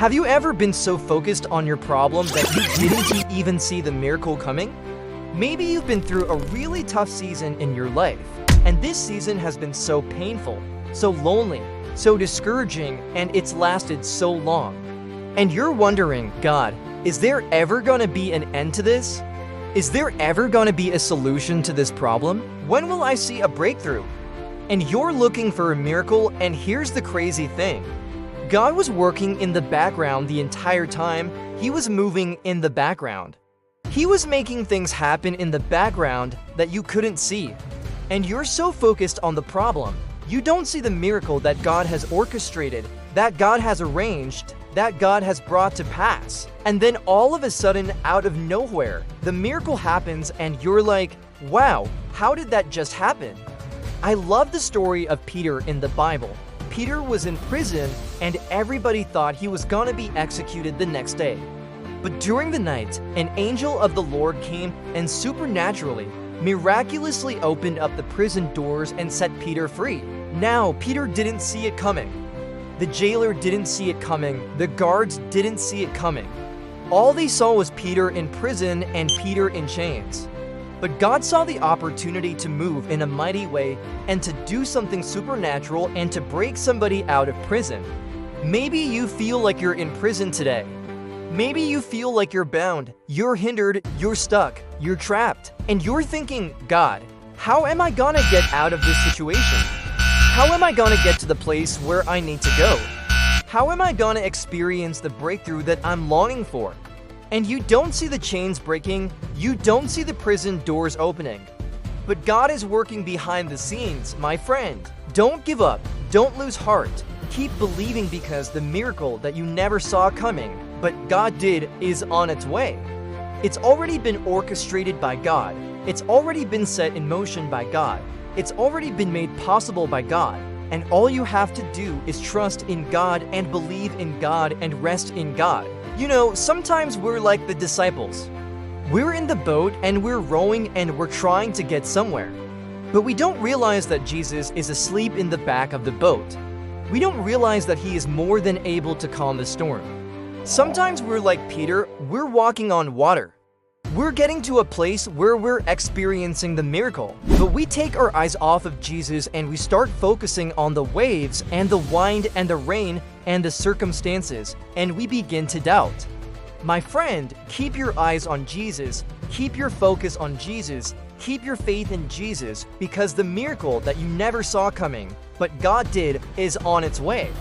Have you ever been so focused on your problem that you didn't even see the miracle coming? Maybe you've been through a really tough season in your life, and this season has been so painful, so lonely, so discouraging, and it's lasted so long. And you're wondering, God, is there ever gonna be an end to this? Is there ever gonna be a solution to this problem? When will I see a breakthrough? And you're looking for a miracle, and here's the crazy thing. God was working in the background the entire time. He was moving in the background. He was making things happen in the background that you couldn't see. And you're so focused on the problem, you don't see the miracle that God has orchestrated, that God has arranged, that God has brought to pass. And then all of a sudden, out of nowhere, the miracle happens and you're like, wow, how did that just happen? I love the story of Peter in the Bible. Peter was in prison and everybody thought he was gonna be executed the next day. But during the night, an angel of the Lord came and supernaturally, miraculously opened up the prison doors and set Peter free. Now, Peter didn't see it coming. The jailer didn't see it coming. The guards didn't see it coming. All they saw was Peter in prison and Peter in chains. But God saw the opportunity to move in a mighty way and to do something supernatural and to break somebody out of prison. Maybe you feel like you're in prison today. Maybe you feel like you're bound, you're hindered, you're stuck, you're trapped, and you're thinking, God, how am I gonna get out of this situation? How am I gonna get to the place where I need to go? How am I gonna experience the breakthrough that I'm longing for? And you don't see the chains breaking, you don't see the prison doors opening. But God is working behind the scenes, my friend. Don't give up, don't lose heart. Keep believing because the miracle that you never saw coming, but God did, is on its way. It's already been orchestrated by God. It's already been set in motion by God. It's already been made possible by God. And all you have to do is trust in God and believe in God and rest in God. You know, sometimes we're like the disciples. We're in the boat and we're rowing and we're trying to get somewhere. But we don't realize that Jesus is asleep in the back of the boat. We don't realize that he is more than able to calm the storm. Sometimes we're like Peter, we're walking on water. We're getting to a place where we're experiencing the miracle, but we take our eyes off of Jesus and we start focusing on the waves and the wind and the rain and the circumstances, and we begin to doubt. My friend, keep your eyes on Jesus, keep your focus on Jesus, keep your faith in Jesus, because the miracle that you never saw coming, but God did, is on its way.